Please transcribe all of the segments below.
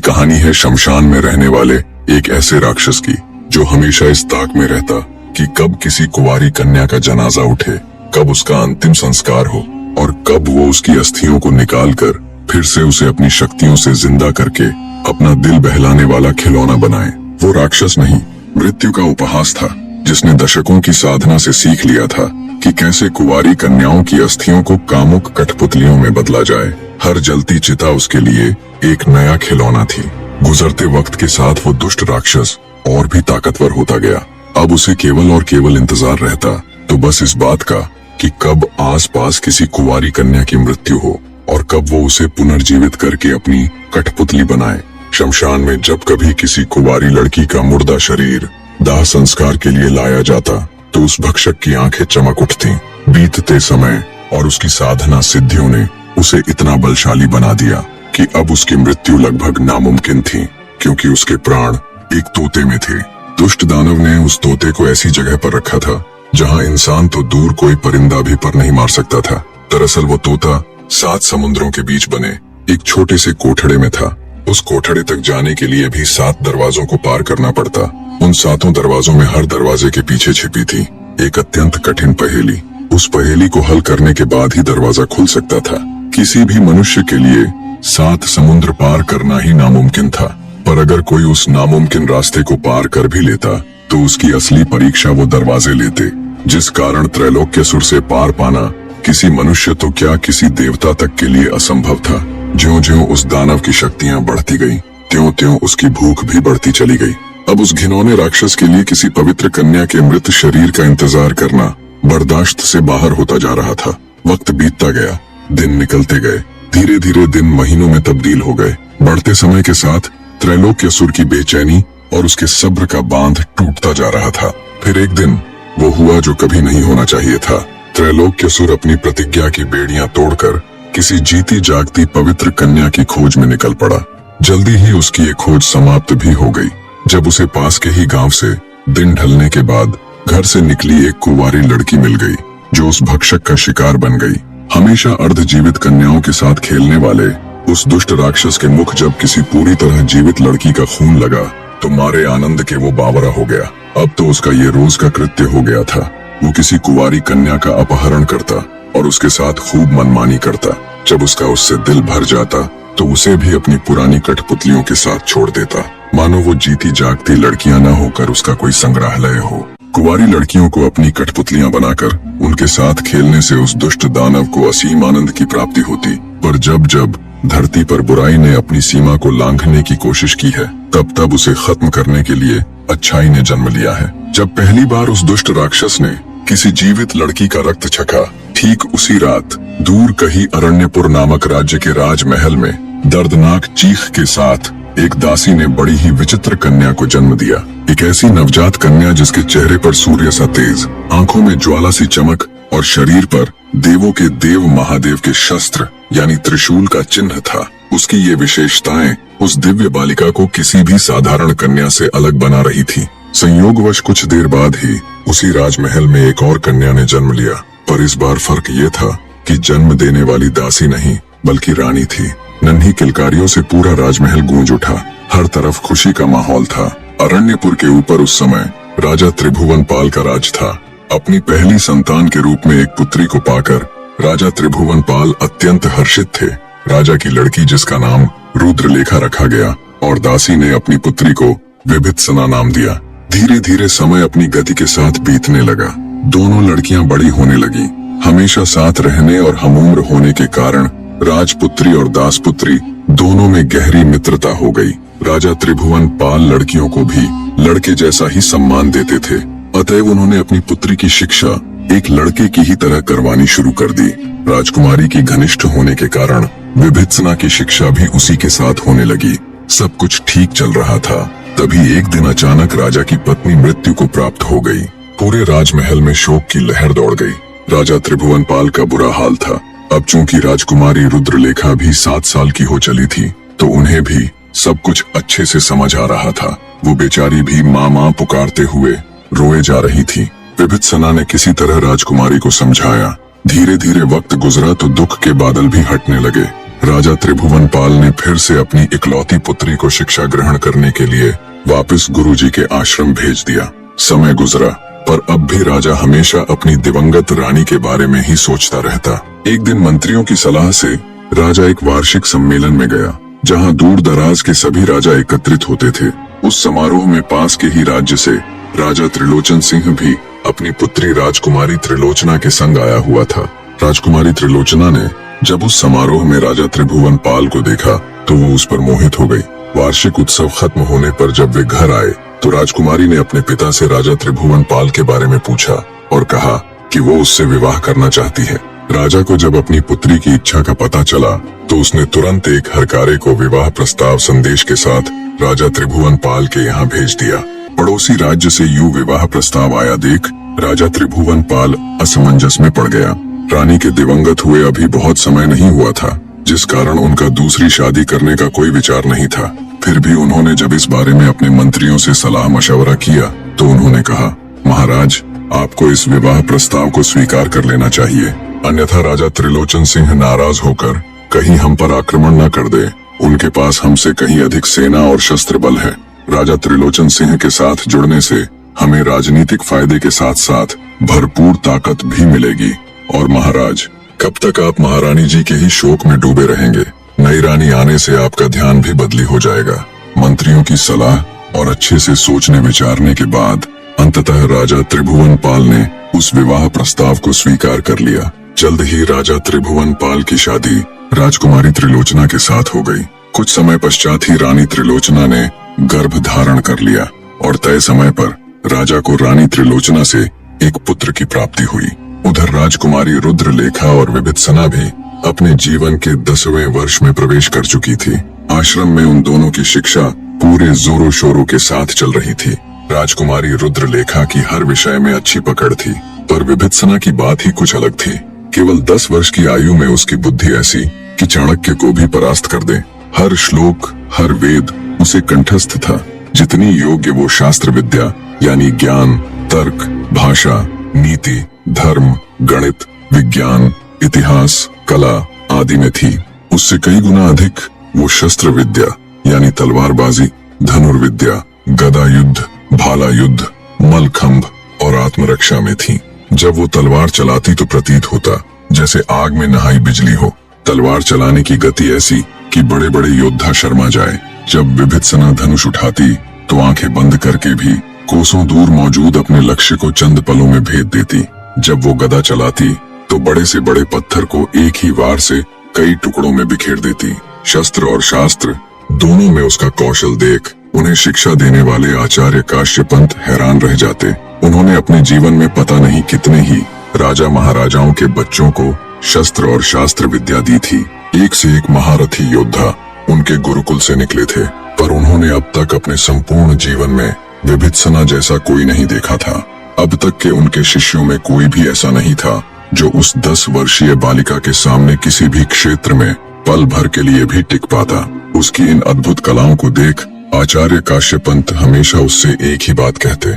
कहानी है शमशान में रहने वाले एक ऐसे राक्षस की जो हमेशा इस ताक में रहता कि कब किसी कुंवारी कन्या का जनाजा उठे, कब उसका अंतिम संस्कार हो और कब वो उसकी अस्थियों को निकालकर फिर से उसे अपनी शक्तियों से जिंदा करके अपना दिल बहलाने वाला खिलौना बनाए। वो राक्षस नहीं, मृत्यु का उपहास था, जिसने दशकों की साधना से सीख लिया था कि कैसे कुंवारी कन्याओं की अस्थियों को कामुक कठपुतलियों में बदला जाए। हर जलती चिता उसके लिए एक नया खिलौना थी। गुजरते वक्त के साथ वो दुष्ट राक्षस और भी ताकतवर होता गया। अब उसे केवल और केवल इंतजार रहता तो बस इस बात का कि कब आसपास किसी कुंवारी कन्या की मृत्यु हो और कब वो उसे पुनर्जीवित करके अपनी कठपुतली बनाए। शमशान में जब कभी किसी कुंवारी लड़की का मुर्दा शरीर दाह संस्कार के लिए लाया जाता तो उस भक्षक की आंखें चमक उठती। बीतते समय और उसकी साधना सिद्धियों ने उसे इतना बलशाली बना दिया कि अब उसकी मृत्यु लगभग नामुमकिन थी, क्योंकि उसके प्राण एक तोते में थे। दुष्ट दानव ने उस तोते को ऐसी जगह पर रखा था जहां इंसान तो दूर कोई परिंदा भी पर नहीं मार सकता था। दरअसल वो तोता 7 समुद्रों के बीच बने एक छोटे से कोठड़े में था। उस कोठड़े तक जाने के लिए भी 7 दरवाजों को पार करना पड़ता। उन 7 दरवाजों में हर दरवाजे के पीछे छिपी थी एक अत्यंत कठिन पहेली। उस पहेली को हल करने के बाद ही दरवाजा खुल सकता था। किसी भी मनुष्य के लिए 7 समुद्र पार करना ही नामुमकिन था, पर अगर कोई उस नामुमकिन रास्ते को पार कर भी लेता तो उसकी असली परीक्षा वो दरवाजे लेते, जिस कारण त्रैलोक्यसुर से पार पाना किसी मनुष्य तो क्या किसी देवता तक के लिए असंभव था। ज्यों-ज्यों उस दानव की शक्तियां बढ़ती गईं, त्यों-त्यों उसकी भूख भी बढ़ती चली गई। अब उस घिनौने राक्षस के लिए किसी पवित्र कन्या के मृत शरीर का इंतजार करना बर्दाश्त से बाहर होता जा रहा था। वक्त बीतता गया, दिन निकलते गए, धीरे धीरे दिन महीनों में तब्दील हो गए। बढ़ते समय के साथ त्रैलोक्यसुर की बेचैनी और उसके सब्र का बांध टूटता जा रहा था। फिर एक दिन वो हुआ जो कभी नहीं होना चाहिए था। त्रैलोक्यसुर अपनी प्रतिज्ञा की बेड़ियां तोड़कर किसी जीती जागती पवित्र कन्या की खोज में निकल पड़ा। जल्दी ही उसकी ये खोज समाप्त भी हो गई, जब उसे पास के ही गांव से दिन ढलने के बाद घर से निकली एक कुंवारी लड़की मिल गई जो उस भक्षक का शिकार बन गई। हमेशा अर्धजीवित कन्याओं के साथ खेलने वाले उस दुष्ट राक्षस के मुख जब किसी पूरी तरह जीवित लड़की का खून लगा तो मारे आनंद के वो बावरा हो गया। अब तो उसका ये रोज का कृत्य हो गया था। वो किसी कुंवारी कन्या का अपहरण करता और उसके साथ खूब मनमानी करता। जब उसका उससे दिल भर जाता तो उसे भी अपनी पुरानी कठपुतलियों के साथ छोड़ देता, मानो वो जीती जागती लड़कियां न होकर उसका कोई संग्रहालय हो। कुंवारी लड़कियों को अपनी कठपुतलियां बनाकर उनके साथ खेलने से उस दुष्ट दानव को असीम आनंद की प्राप्ति होती। पर जब जब धरती पर बुराई ने अपनी सीमा को लांघने की कोशिश की है, तब तब उसे खत्म करने के लिए अच्छाई ने जन्म लिया है। जब पहली बार उस दुष्ट राक्षस ने किसी जीवित लड़की का रक्त चखा, ठीक उसी रात दूर कहीं अरण्यपुर नामक राज्य के राजमहल में दर्दनाक चीख के साथ एक दासी ने बड़ी ही विचित्र कन्या को जन्म दिया। एक ऐसी नवजात कन्या जिसके चेहरे पर सूर्य सा तेज, आंखों में ज्वाला सी चमक और शरीर पर देवों के देव महादेव के शस्त्र यानी त्रिशूल का चिन्ह था। उसकी ये विशेषताएं उस दिव्य बालिका को किसी भी साधारण कन्या से अलग बना रही थी। संयोगवश कुछ देर बाद ही उसी राजमहल में एक और कन्या ने जन्म लिया, पर इस बार फर्क ये था कि जन्म देने वाली दासी नहीं बल्कि रानी थी। नन्ही किलकारियों से पूरा राजमहल गूंज उठा। हर तरफ खुशी का माहौल था। अरण्यपुर के ऊपर उस समय राजा त्रिभुवन पाल का राज था। अपनी पहली संतान के रूप में एक पुत्री को पाकर राजा त्रिभुवन पाल अत्यंत हर्षित थे। राजा की लड़की जिसका नाम रुद्रलेखा रखा गया और दासी ने अपनी पुत्री को विभित्सना नाम दिया। धीरे धीरे समय अपनी गति के साथ बीतने लगा। दोनों लड़कियां बड़ी होने लगी। हमेशा साथ रहने और हमउम्र होने के कारण राजपुत्री और दासपुत्री दोनों में गहरी मित्रता हो गई। राजा त्रिभुवन पाल लड़कियों को भी लड़के जैसा ही सम्मान देते थे, अतएव उन्होंने अपनी पुत्री की शिक्षा एक लड़के की ही तरह करवानी शुरू कर दी। राजकुमारी की घनिष्ठ होने के कारण विभित्सना की शिक्षा भी उसी के साथ होने लगी। सब कुछ ठीक चल रहा था, तभी एक दिन अचानक राजा की पत्नी मृत्यु को प्राप्त हो गई। पूरे राजमहल में शोक की लहर दौड़ गई। राजा त्रिभुवन पाल का बुरा हाल था। अब चूंकि राजकुमारी रुद्रलेखा भी 7 साल की हो चली थी तो उन्हें भी सब कुछ अच्छे से समझ आ रहा था। वो बेचारी भी माँ माँ पुकारते हुए रोए जा रही थी। विभित्सना ने किसी तरह राजकुमारी को समझाया। धीरे धीरे वक्त गुजरा तो दुख के बादल भी हटने लगे। राजा त्रिभुवन पाल ने फिर से अपनी इकलौती पुत्री को शिक्षा ग्रहण करने के लिए वापस गुरुजी के आश्रम भेज दिया। समय गुजरा, पर अब भी राजा हमेशा अपनी दिवंगत रानी के बारे में ही सोचता रहता। एक दिन मंत्रियों की सलाह से राजा एक वार्षिक सम्मेलन में गया, जहां दूर दराज के सभी राजा एकत्रित होते थे। उस समारोह में पास के ही राज्य से राजा त्रिलोचन सिंह भी अपनी पुत्री राजकुमारी त्रिलोचना के संग आया हुआ था। राजकुमारी त्रिलोचना ने जब उस समारोह में राजा त्रिभुवन पाल को देखा तो वो उस पर मोहित हो गई। वार्षिक उत्सव खत्म होने पर जब वे घर आए तो राजकुमारी ने अपने पिता से राजा त्रिभुवन पाल के बारे में पूछा और कहा कि वो उससे विवाह करना चाहती है। राजा को जब अपनी पुत्री की इच्छा का पता चला तो उसने तुरंत एक हरकारे को विवाह प्रस्ताव संदेश के साथ राजा त्रिभुवन पाल के यहाँ भेज दिया। पड़ोसी राज्य से यूं विवाह प्रस्ताव आया देख राजा त्रिभुवन पाल असमंजस में पड़ गया। रानी के दिवंगत हुए अभी बहुत समय नहीं हुआ था, जिस कारण उनका दूसरी शादी करने का कोई विचार नहीं था। फिर भी उन्होंने जब इस बारे में अपने मंत्रियों से सलाह मशवरा किया तो उन्होंने कहा, महाराज, आपको इस विवाह प्रस्ताव को स्वीकार कर लेना चाहिए, अन्यथा राजा त्रिलोचन सिंह नाराज होकर कहीं हम पर आक्रमण न कर दे। उनके पास हमसे कहीं अधिक सेना और शस्त्र बल है। राजा त्रिलोचन सिंह के साथ जुड़ने से हमें राजनीतिक फायदे के साथ साथ भरपूर ताकत भी मिलेगी। और महाराज, कब तक आप महारानी जी के ही शोक में डूबे रहेंगे? नई रानी आने से आपका ध्यान भी बदली हो जाएगा। मंत्रियों की सलाह और अच्छे से सोचने विचारने के बाद अंततः राजा त्रिभुवन पाल ने उस विवाह प्रस्ताव को स्वीकार कर लिया। जल्द ही राजा त्रिभुवन पाल की शादी राजकुमारी त्रिलोचना के साथ हो गई। कुछ समय पश्चात ही रानी त्रिलोचना ने गर्भ धारण कर लिया और तय समय पर राजा को रानी त्रिलोचना से एक पुत्र की प्राप्ति हुई। उधर राजकुमारी रुद्रलेखा और विभित्सना भी अपने जीवन के 10वें वर्ष में प्रवेश कर चुकी थी। आश्रम में उन दोनों की शिक्षा पूरे जोरों शोरों के साथ चल रही थी। राजकुमारी रुद्रलेखा की हर विषय में अच्छी पकड़ थी, पर विभित्सना की बात ही कुछ अलग थी। केवल 10 वर्ष की आयु में उसकी बुद्धि ऐसी कि चाणक्य को भी परास्त कर दे। हर श्लोक, हर वेद उसे कंठस्थ था। जितनी योग्य वो शास्त्र विद्या यानी ज्ञान, तर्क, भाषा, नीति, धर्म, गणित, विज्ञान, इतिहास, कला आदि में थी, उससे कई गुना अधिक वो शस्त्र विद्या यानी तलवारबाजी, धनुर्विद्या, गदा युद्ध, भाला युद्ध, मलखंभ और आत्मरक्षा में थी। जब वो तलवार चलाती तो प्रतीत होता जैसे आग में नहाई बिजली हो। तलवार चलाने की गति ऐसी कि बड़े बड़े योद्धा शर्मा जाए। जब विभित्सना धनुष उठाती तो आंखें बंद करके भी कोसों दूर मौजूद अपने लक्ष्य को चंद पलों में भेद देती। जब वो गदा चलाती तो बड़े से बड़े पत्थर को एक ही वार से कई टुकड़ों में बिखेर देती। शस्त्र और शास्त्र दोनों में उसका कौशल देख उन्हें शिक्षा देने वाले आचार्य काश्यपंत हैरान रह जाते। उन्होंने अपने जीवन में पता नहीं कितने ही राजा महाराजाओं के बच्चों को शस्त्र और शास्त्र विद्या दी थी। एक से एक महारथी योद्धा उनके गुरुकुल से निकले थे, पर उन्होंने अब तक अपने संपूर्ण जीवन में विभित्सना जैसा कोई नहीं देखा था। अब तक के उनके शिष्यों में कोई भी ऐसा नहीं था जो उस 10 वर्षीय बालिका के सामने किसी भी क्षेत्र में पल भर के लिए भी टिक पाता। उसकी इन अद्भुत कलाओं को देख आचार्य काश्यपंत हमेशा उससे एक ही बात कहते,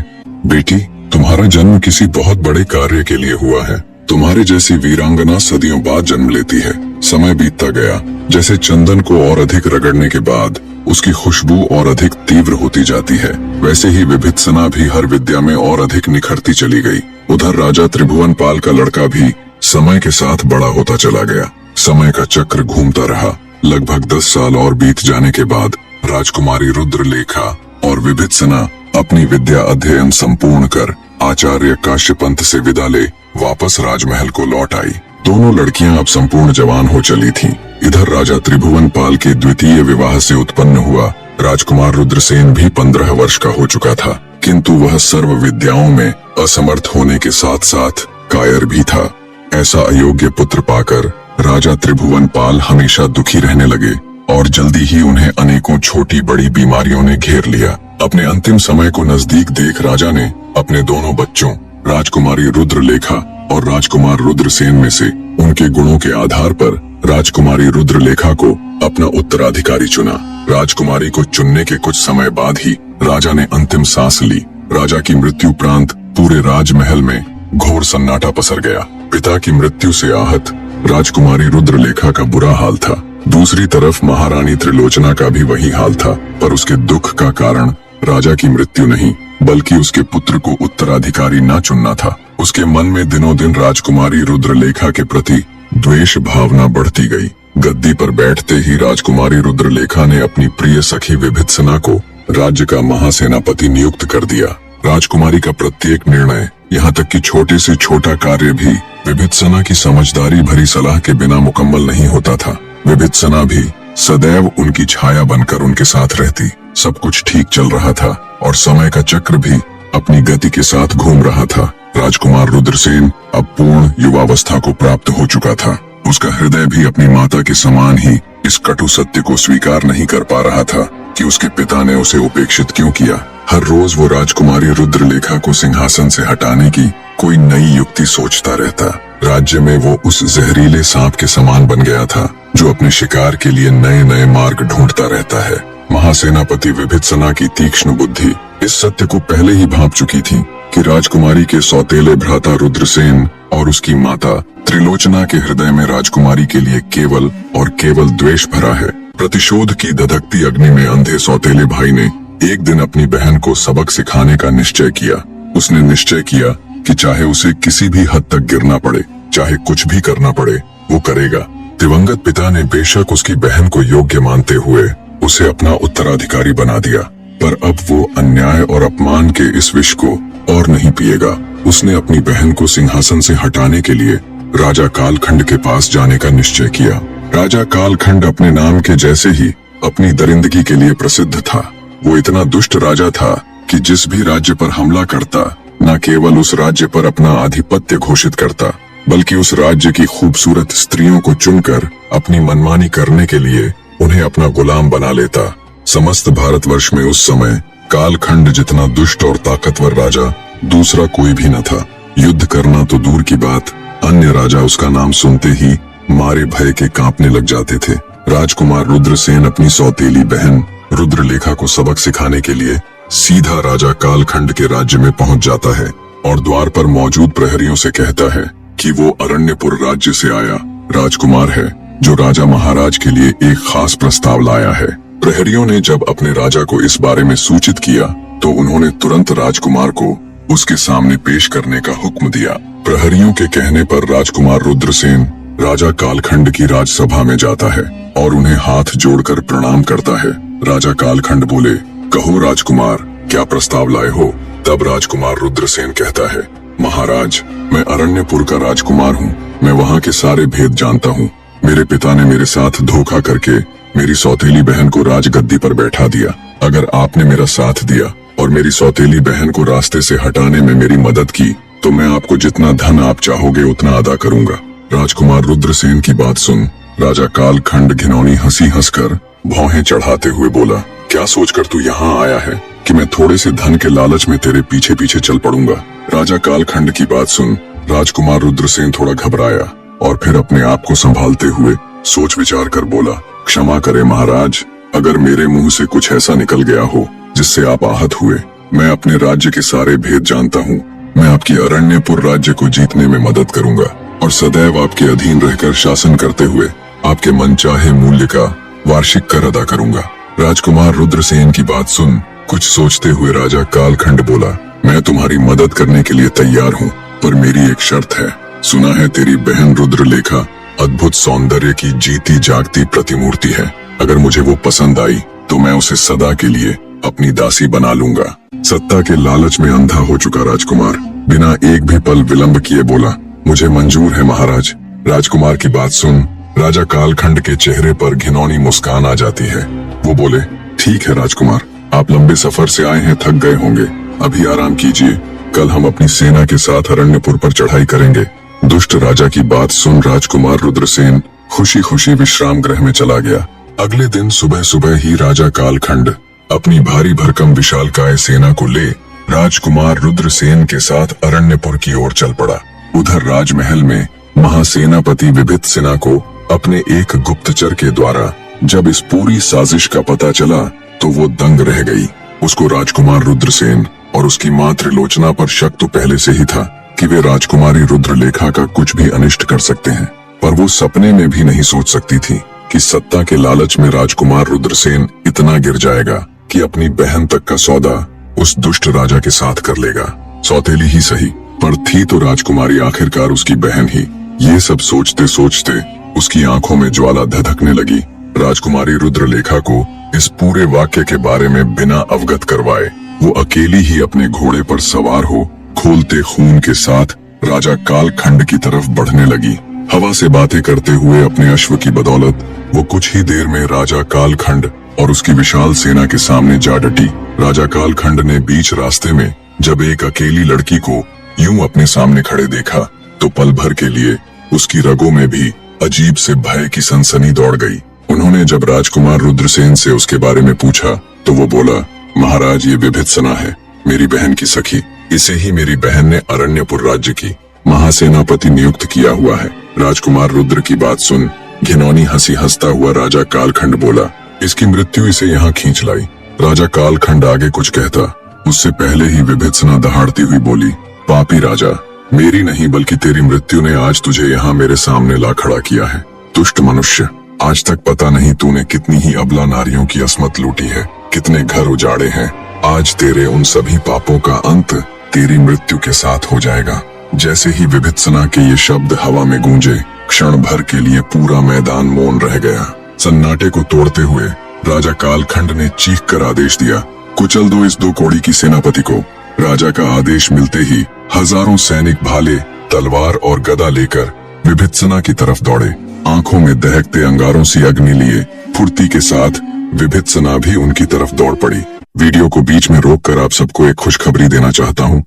बेटी, तुम्हारा जन्म किसी बहुत बड़े कार्य के लिए हुआ है। तुम्हारे जैसी वीरांगना सदियों बाद जन्म लेती है। समय बीतता गया, जैसे चंदन को और अधिक रगड़ने के बाद उसकी खुशबू और अधिक तीव्र होती जाती है, वैसे ही विभित्सना भी हर विद्या में और अधिक निखरती चली गई। उधर राजा त्रिभुवन पाल का लड़का भी समय के साथ बड़ा होता चला गया। समय का चक्र घूमता रहा। लगभग 10 साल और बीत जाने के बाद राजकुमारी रुद्रलेखा और विभित्सना अपनी विद्या अध्ययन संपूर्ण कर आचार्य काश्यपंत से विदा ले वापस राजमहल को लौट आई। दोनों लड़कियां अब संपूर्ण जवान हो चली थीं। इधर राजा त्रिभुवन पाल के द्वितीय विवाह से उत्पन्न हुआ राजकुमार रुद्रसेन भी 15 वर्ष का हो चुका था, किंतु वह सर्व विद्याओं में असमर्थ होने के साथ साथ कायर भी था। ऐसा अयोग्य पुत्र पाकर राजा त्रिभुवन पाल हमेशा दुखी रहने लगे और जल्दी ही उन्हें अनेकों छोटी बड़ी बीमारियों ने घेर लिया। अपने अंतिम समय को नजदीक देख राजा ने अपने दोनों बच्चों राजकुमारी रुद्रलेखा और राजकुमार रुद्रसेन में से उनके गुणों के आधार पर राजकुमारी रुद्रलेखा को अपना उत्तराधिकारी चुना। राजकुमारी को चुनने के कुछ समय बाद ही राजा ने अंतिम सांस ली। राजा की मृत्यु उपरांत पूरे राजमहल में घोर सन्नाटा पसर गया। पिता की मृत्यु से आहत राजकुमारी रुद्रलेखा का बुरा हाल था। दूसरी तरफ महारानी त्रिलोचना का भी वही हाल था, पर उसके दुख का कारण राजा की मृत्यु नहीं बल्कि उसके पुत्र को उत्तराधिकारी न चुनना था। उसके मन में दिनों दिन राजकुमारी रुद्रलेखा के प्रति द्वेष भावना बढ़ती गई। गद्दी पर बैठते ही राजकुमारी रुद्रलेखा ने अपनी प्रिय सखी विभित्सना को राज्य का महासेनापति नियुक्त कर दिया। राजकुमारी का प्रत्येक निर्णय, यहाँ तक कि छोटे से छोटा कार्य भी विभित्सना की समझदारी भरी सलाह के बिना मुकम्मल नहीं होता था। विभित्सना भी सदैव उनकी छाया बनकर उनके साथ रहती। सब कुछ ठीक चल रहा था और समय का चक्र भी अपनी गति के साथ घूम रहा था। राजकुमार रुद्रसेन अब पूर्ण युवावस्था को प्राप्त हो चुका था। उसका हृदय भी अपनी माता के समान ही इस कटु सत्य को स्वीकार नहीं कर पा रहा था कि उसके पिता ने उसे उपेक्षित क्यों किया। हर रोज वो राजकुमारी रुद्रलेखा को सिंहासन से हटाने की कोई नई युक्ति सोचता रहता। राज्य में वो उस जहरीले सांप के समान बन गया था जो अपने शिकार के लिए नए नए मार्ग ढूंढता रहता है। महासेनापति विभित्सना की तीक्ष्ण बुद्धि इस सत्य को पहले ही भांप चुकी थी कि राजकुमारी के सौतेले भ्राता रुद्रसेन और उसकी माता त्रिलोचना के हृदय में राजकुमारी के लिए केवल और केवल द्वेष भरा है। प्रतिशोध की धधकती अग्नि में अंधे सौतेले भाई ने एक दिन अपनी बहन को सबक सिखाने का निश्चय किया। उसने निश्चय किया कि चाहे उसे किसी भी हद तक गिरना पड़े, चाहे कुछ भी करना पड़े, वो करेगा। दिवंगत पिता ने बेशक उसकी बहन को योग्य मानते हुए उसे अपना उत्तराधिकारी बना दिया, पर अब वो अन्याय और अपमान के इस विष को और नहीं पिएगा। उसने अपनी बहन को सिंहासन से हटाने के लिए राजा कालखंड के पास जाने का निश्चय किया। राजा कालखंड अपने नाम के जैसे ही अपनी दरिंदगी के लिए प्रसिद्ध था। वो इतना दुष्ट राजा था कि जिस भी राज्य पर हमला करता, न केवल उस राज्य पर अपना आधिपत्य घोषित करता, बल्कि उस राज्य की खूबसूरत स्त्रियों को चुनकर अपनी मनमानी करने के लिए उन्हें अपना गुलाम बना लेता। समस्त भारतवर्ष में उस समय कालखंड जितना दुष्ट और ताकतवर राजा दूसरा कोई भी न था। युद्ध करना तो दूर की बात, अन्य राजा उसका नाम सुनते ही मारे भय के कांपने लग जाते थे। राजकुमार रुद्रसेन अपनी सौतेली बहन रुद्रलेखा को सबक सिखाने के लिए सीधा राजा कालखंड के राज्य में पहुंच जाता है और द्वार पर मौजूद प्रहरियों से कहता है कि वो अरण्यपुर राज्य से आया राजकुमार है जो राजा महाराज के लिए एक खास प्रस्ताव लाया है। प्रहरियों ने जब अपने राजा को इस बारे में सूचित किया तो उन्होंने तुरंत राजकुमार को उसके सामने पेश करने का हुक्म दिया। प्रहरियों के कहने पर राजकुमार रुद्रसेन राजा कालखंड की राजसभा में जाता है और उन्हें हाथ जोड़कर प्रणाम करता है। राजा कालखंड बोले, कहो राजकुमार, क्या प्रस्ताव लाए हो? तब राजकुमार रुद्रसेन कहता है, महाराज, मैं अरण्यपुर का राजकुमार हूँ। मैं वहाँ के सारे भेद जानता हूँ। मेरे पिता ने मेरे साथ धोखा करके मेरी सौतेली बहन को राजगद्दी पर बैठा दिया। अगर आपने मेरा साथ दिया और मेरी सौतेली बहन को रास्ते से हटाने में मेरी मदद की तो मैं आपको जितना धन आप चाहोगे उतना अदा करूंगा। राजकुमार रुद्रसेन की बात सुन राजा कालखंड घिनौनी हंसी हंसकर भौहें चढ़ाते हुए बोला, क्या सोचकर तू यहाँ आया है कि मैं थोड़े से धन के लालच में तेरे पीछे पीछे चल पड़ूंगा? राजा कालखंड की बात सुन राजकुमार रुद्रसेन थोड़ा घबराया और फिर अपने आप को संभालते हुए सोच विचार कर बोला, क्षमा करे महाराज, अगर मेरे मुंह से कुछ ऐसा निकल गया हो जिससे आप आहत हुए। मैं अपने राज्य के सारे भेद जानता हूँ। मैं आपकी अरण्यपुर राज्य को जीतने में मदद करूंगा और सदैव आपके अधीन रहकर शासन करते हुए आपके मनचाहे मूल्य का वार्षिक कर अदा करूंगा। राजकुमार रुद्रसेन की बात सुन कुछ सोचते हुए राजा कालखंड बोला, मैं तुम्हारी मदद करने के लिए तैयार हूँ, पर मेरी एक शर्त है। सुना है तेरी बहन रुद्रलेखा अद्भुत सौंदर्य की जीती जागती प्रतिमूर्ति है। अगर मुझे वो पसंद आई तो मैं उसे सदा के लिए अपनी दासी बना लूंगा। सत्ता के लालच में अंधा हो चुका राजकुमार बिना एक भी पल विलंब किए बोला, मुझे मंजूर है महाराज। राजकुमार की बात सुन राजा कालखंड के चेहरे पर घिनौनी मुस्कान आ जाती है। वो बोले, ठीक है राजकुमार, आप लंबे सफर से आए हैं, थक गए होंगे, अभी आराम कीजिए। कल हम अपनी सेना के साथ अरण्यपुर पर चढ़ाई करेंगे। दुष्ट राजा की बात सुन राजकुमार रुद्रसेन खुशी खुशी विश्राम गृह में चला गया। अगले दिन सुबह सुबह ही राजा कालखंड अपनी भारी भरकम विशालकाय सेना को ले राजकुमार रुद्रसेन के साथ अरण्यपुर की ओर चल पड़ा। उधर राजमहल में महासेनापति विभित्सना को अपने एक गुप्तचर के द्वारा जब इस पूरी साजिश का पता चला तो वो दंग रह गई। उसको राजकुमार रुद्रसेन और उसकी मां त्रिलोचना पर शक तो पहले से ही था कि वे राजकुमारी रुद्रलेखा का कुछ भी अनिष्ट कर सकते हैं, पर वो सपने में भी नहीं सोच सकती थी कि सत्ता के लालच में राजकुमार रुद्रसेन इतना गिर जाएगा कि अपनी बहन तक का सौदा उस दुष्ट राजा के साथ कर लेगा। सौतेली ही सही, पर थी तो राजकुमारी आखिरकार उसकी बहन ही। ये सब सोचते सोचते उसकी आंखों में ज्वाला धधकने लगी। राजकुमारी रुद्रलेखा को इस पूरे वाक्य के बारे में बिना अवगत करवाए वो अकेली ही अपने घोड़े पर सवार हो खोलते खून के साथ राजा कालखंड की तरफ बढ़ने लगी। हवा से बातें करते हुए अपने अश्व की बदौलत वो कुछ ही देर में राजा कालखंड और उसकी विशाल सेना के सामने जा डटी। राजा कालखंड ने बीच रास्ते में जब एक अकेली लड़की को यूं अपने सामने खड़े देखा तो पल भर के लिए उसकी रगों में भी अजीब से भय की सनसनी दौड़ गई। उन्होंने जब राजकुमार रुद्रसेन से उसके बारे में पूछा तो वो बोला, महाराज ये विभित्सना है, मेरी बहन की सखी। इसे ही मेरी बहन ने अरण्यपुर राज्य की महासेनापति नियुक्त किया हुआ है। राजकुमार रुद्र की बात सुन घिनौनी हंसी हंसता हुआ राजा कालखंड बोला, इसकी मृत्यु इसे यहाँ खींच लाई। राजा कालखंड आगे कुछ कहता उससे पहले ही विभित्सना दहाड़ती हुई बोली, पापी राजा, मेरी नहीं बल्कि तेरी मृत्यु ने आज तुझे यहाँ मेरे सामने ला खड़ा किया है। दुष्ट मनुष्य, आज तक पता नहीं तूने कितनी ही अबला नारियों की अस्मत लूटी है, कितने घर उजाड़े हैं। आज तेरे उन सभी पापों का अंत तेरी मृत्यु के साथ हो जाएगा। जैसे ही विभित्सना के ये शब्द हवा में गूंजे, क्षण भर के लिए पूरा मैदान मौन रह गया। सन्नाटे को तोड़ते हुए राजा कालखंड ने चीख कर आदेश दिया, कुचल दो इस दो कौड़ी की सेनापति को। राजा का आदेश मिलते ही हजारों सैनिक भाले, तलवार और गदा लेकर विभित्सना की तरफ दौड़े। आंखों में दहकते अंगारों सी अग्नि लिए फुर्ती के साथ विभित्सना भी उनकी तरफ दौड़ पड़ी। वीडियो को बीच में रोककर आप सबको एक खुशखबरी देना चाहता हूँ।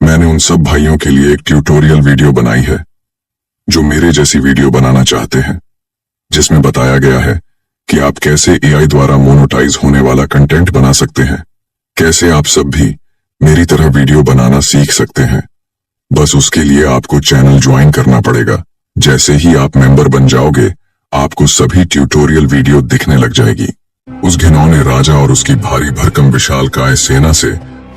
मैंने उन सब भाइयों के लिए एक ट्यूटोरियल वीडियो बनाई है जो मेरे जैसी वीडियो बनाना चाहते हैं, जिसमें बताया गया है कि आप कैसे एआई द्वारा मोनेटाइज होने वाला कंटेंट बना सकते हैं, कैसे आप सब भी मेरी तरह वीडियो बनाना सीख सकते हैं। बस उसके लिए आपको चैनल ज्वाइन करना पड़ेगा। जैसे ही आप मेंबर बन जाओगे आपको सभी ट्यूटोरियल वीडियो दिखने लग जाएगी। उस घिनौने राजा और उसकी भारी भरकम विशालकाय सेना से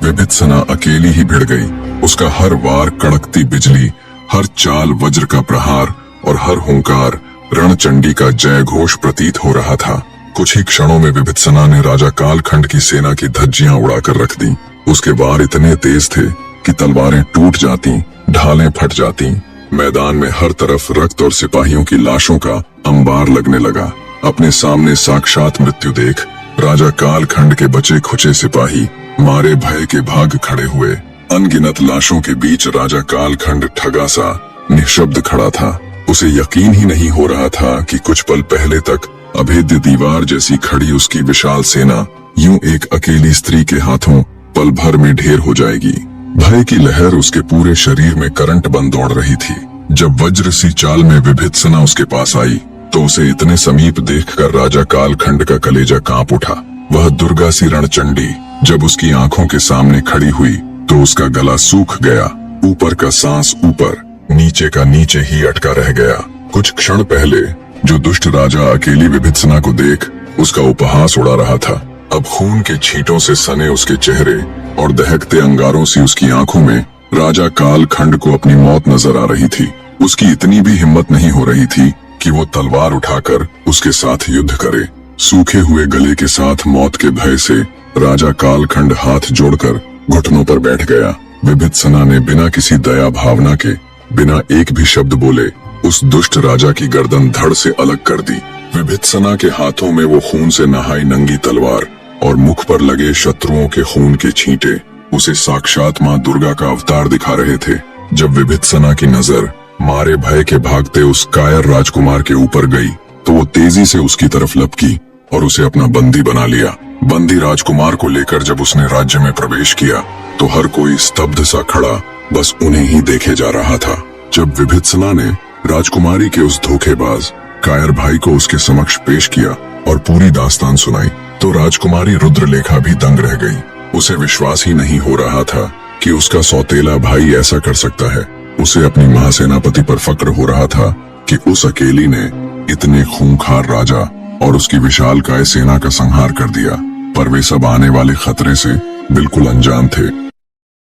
विभित्सना अकेली ही भिड़ गई। उसका हर वार कड़कती बिजली, हर चाल वज्र का प्रहार और हर हुंकार रणचंडी का जय घोष प्रतीत हो रहा था। कुछ ही क्षणों में विभित्सना ने राजा कालखंड की सेना की धज्जियां उड़ाकर रख दी। उसके वार इतने तेज थे कि तलवारें टूट जाती, ढालें फट जाती। मैदान में हर तरफ रक्त और सिपाहियों की लाशों का अंबार लगने लगा। अपने सामने साक्षात मृत्यु देख राजा कालखंड के बचे खुचे सिपाही मारे भय के भाग खड़े हुए। अनगिनत लाशों के बीच राजा कालखंड ठगा सा निशब्द खड़ा था। उसे यकीन ही नहीं हो रहा था कि कुछ पल पहले तक अभेद्य दीवार जैसी खड़ी उसकी विशाल सेना यूं एक अकेली स्त्री के हाथों पल भर में ढेर हो जाएगी। भय की लहर उसके पूरे शरीर में करंट बन दौड़ रही थी। जब वज्र सी चाल में विभित्सना उसके पास आई तो उसे इतने समीप देखकर राजा कालखंड का कलेजा कांप उठा। वह दुर्गा सी रणचंडी जब उसकी आंखों के सामने खड़ी हुई तो उसका गला सूख गया। ऊपर का सांस ऊपर, नीचे का नीचे ही अटका रह गया। कुछ क्षण पहले जो दुष्ट राजा अकेली विभित्सना को देख उसका उपहास उड़ा रहा था, अब खून के छींटों से सने उसके चेहरे और दहकते अंगारों सी उसकी आंखों में राजा कालखंड को अपनी मौत नजर आ रही थी। उसकी इतनी भी हिम्मत नहीं हो रही थी कि वो तलवार उठाकर उसके साथ युद्ध करे। सूखे हुए गले के साथ मौत के भय से राजा कालखंड हाथ जोड़कर घुटनों पर बैठ गया। विभित्सना ने बिना किसी दया भावना के, बिना एक भी शब्द बोले उस दुष्ट राजा की गर्दन धड़ से अलग कर दी। विभित्सना के हाथों में वो खून से नहाई नंगी तलवार और मुख पर लगे शत्रुओं के खून के छींटे उसे साक्षात मां दुर्गा का अवतार दिखा रहे थे। जब विभित्सना की नजर मारे भय के भागते उस कायर राजकुमार के ऊपर गई तो वो तेजी से उसकी तरफ लपकी और उसे अपना बंदी बना लिया। बंदी राजकुमार को लेकर जब उसने राज्य में प्रवेश किया तो हर कोई स्तब्ध सा खड़ा बस उन्हें ही देखे जा रहा था। जब विभित्सना ने राजकुमारी के उस धोखेबाज कायर भाई को उसके समक्ष पेश किया और पूरी दास्तान सुनाई तो राजकुमारी रुद्रलेखा भी दंग रह गई। उसे विश्वास ही नहीं हो रहा था कि उसका सौतेला भाई ऐसा कर सकता है। उसे अपनी महासेनापति पर फक्र हो रहा था कि उस अकेली ने इतने खूंखार राजा और उसकी विशालकाय सेना का संहार कर दिया, पर वे सब आने वाले खतरे से बिल्कुल अनजान थे।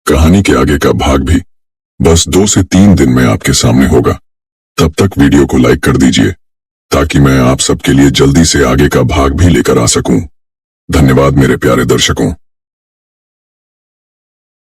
कहानी के आगे का भाग भी बस 2 से 3 दिन में आपके सामने होगा। तब तक वीडियो को लाइक कर दीजिए ताकि मैं आप सबके लिए जल्दी से आगे का भाग भी लेकर आ सकूं। धन्यवाद मेरे प्यारे दर्शकों।